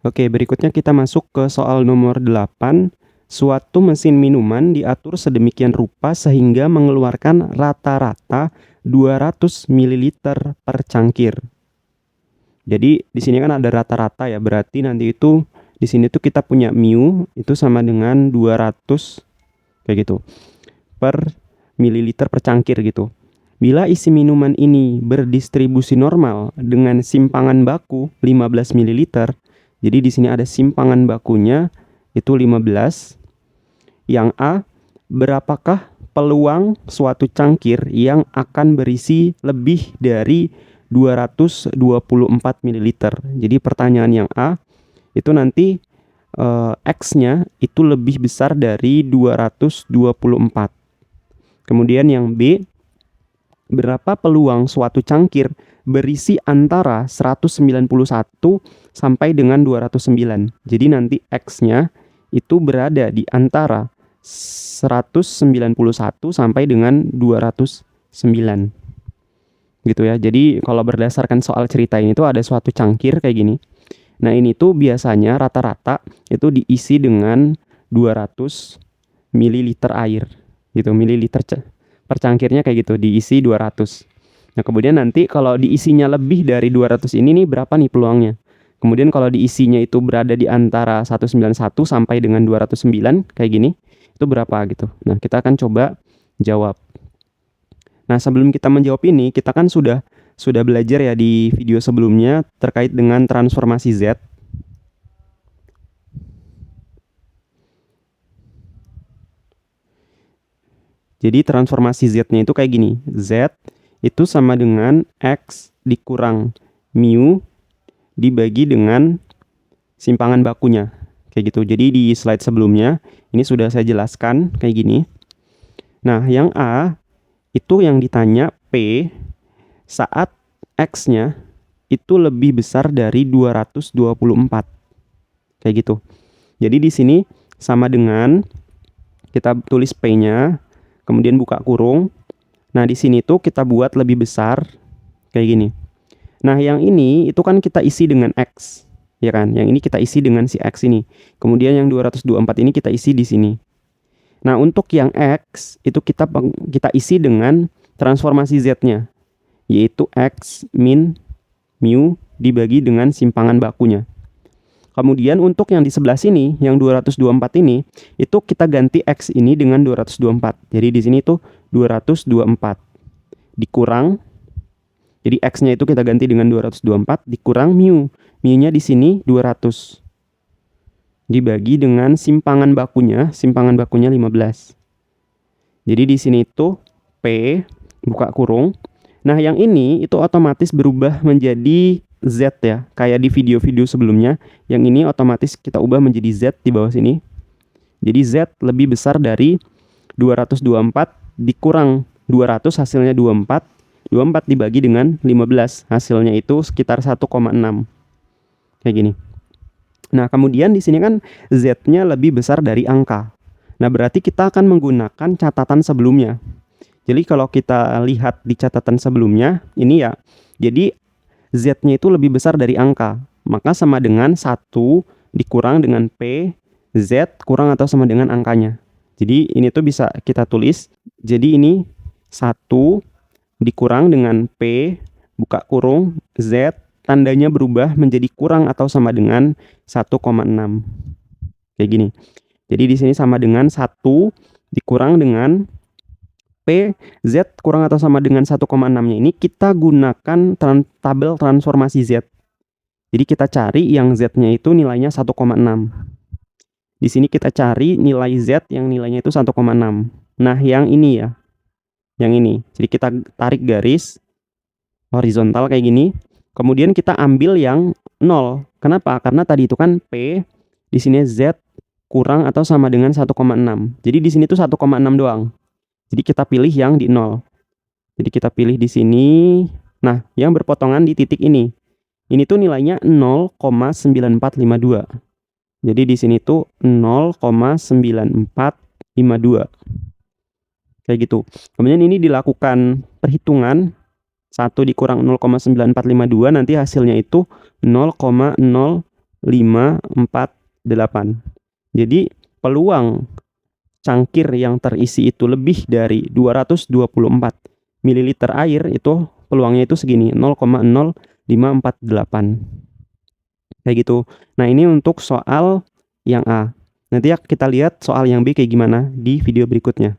Oke, berikutnya kita masuk ke soal nomor 8. Suatu mesin minuman diatur sedemikian rupa sehingga mengeluarkan rata-rata 200 ml per cangkir. Jadi di sini kan ada rata-rata ya, berarti nanti itu di sini tuh kita punya mu itu sama dengan 200 kayak gitu per mililiter per cangkir gitu. Bila isi minuman ini berdistribusi normal dengan simpangan baku 15 ml, jadi di sini ada simpangan bakunya itu 15. Yang A, berapakah peluang suatu cangkir yang akan berisi lebih dari 224 ml? Jadi pertanyaan yang A itu nanti X-nya itu lebih besar dari 224. Kemudian yang B, berapa peluang suatu cangkir berisi antara 191 sampai dengan 209. Jadi nanti X-nya itu berada di antara 191 sampai dengan 209. Gitu ya. Jadi kalau berdasarkan soal cerita ini tuh ada suatu cangkir kayak gini. Nah, ini tuh biasanya rata-rata itu diisi dengan 200 ml air. Gitu, mililiter per cangkirnya kayak gitu, diisi 200. Nah, kemudian nanti kalau diisinya lebih dari 200 ini nih berapa nih peluangnya? Kemudian kalau diisinya itu berada di antara 191 sampai dengan 209 kayak gini, itu berapa gitu. Nah, kita akan coba jawab. Nah, sebelum kita menjawab ini, kita kan sudah belajar ya di video sebelumnya terkait dengan transformasi Z. Jadi transformasi Z-nya itu kayak gini. Z itu sama dengan X dikurang mu dibagi dengan simpangan bakunya. Kayak gitu. Jadi di slide sebelumnya ini sudah saya jelaskan kayak gini. Nah, yang A itu yang ditanya P saat X-nya itu lebih besar dari 224. Kayak gitu. Jadi di sini sama dengan kita tulis P-nya, kemudian buka kurung. Nah, di sini tuh kita buat lebih besar kayak gini. Nah, yang ini itu kan kita isi dengan X, ya kan? Yang ini kita isi dengan si X ini. Kemudian yang 224 ini kita isi di sini. Nah, untuk yang X itu kita isi dengan transformasi Z-nya, yaitu X min mu dibagi dengan simpangan bakunya. Kemudian untuk yang di sebelah sini, yang 224 ini, itu kita ganti X ini dengan 224. Jadi di sini tuh 224 dikurang, jadi X-nya itu kita ganti dengan 224 dikurang mu. Mu-nya di sini 200. Dibagi dengan simpangan bakunya 15. Jadi di sini itu P buka kurung. Nah, yang ini itu otomatis berubah menjadi Z ya, kayak di video-video sebelumnya. Yang ini otomatis kita ubah menjadi Z di bawah sini. Jadi Z lebih besar dari 224 dikurang 200 hasilnya 24. 24 dibagi dengan 15 hasilnya itu sekitar 1,6. Kayak gini. Nah, kemudian di sini kan Z-nya lebih besar dari angka. Nah, berarti kita akan menggunakan catatan sebelumnya. Jadi kalau kita lihat di catatan sebelumnya, ini ya, jadi Z-nya itu lebih besar dari angka. Maka sama dengan 1 dikurang dengan P, Z kurang atau sama dengan angkanya. Jadi ini tuh bisa kita tulis. Jadi ini 1 dikurang dengan P, buka kurung, Z, tandanya berubah menjadi kurang atau sama dengan 1,6. Kayak gini. Jadi di sini sama dengan 1 dikurang dengan P, Z kurang atau sama dengan 1,6-nya ini kita gunakan tabel transformasi Z. Jadi kita cari yang Z-nya itu nilainya 1,6. Di sini kita cari nilai Z yang nilainya itu 1,6. Nah, yang ini ya. Yang ini. Jadi kita tarik garis horizontal kayak gini. Kemudian kita ambil yang 0. Kenapa? Karena tadi itu kan P, di sini Z kurang atau sama dengan 1,6. Jadi di sini tuh 1,6 doang. Jadi kita pilih yang di 0. Jadi kita pilih di sini. Nah, yang berpotongan di titik ini. Ini tuh nilainya 0,9452. Jadi di sini tuh 0,9452. Kayak gitu. Kemudian ini dilakukan perhitungan. 1 dikurang 0,9452 nanti hasilnya itu 0,0 Jadi peluang cangkir yang terisi itu lebih dari 224 ml air itu peluangnya itu segini, 0,0548. Kayak gitu. Nah, ini untuk soal yang A. Nanti ya kita lihat soal yang B kayak gimana di video berikutnya.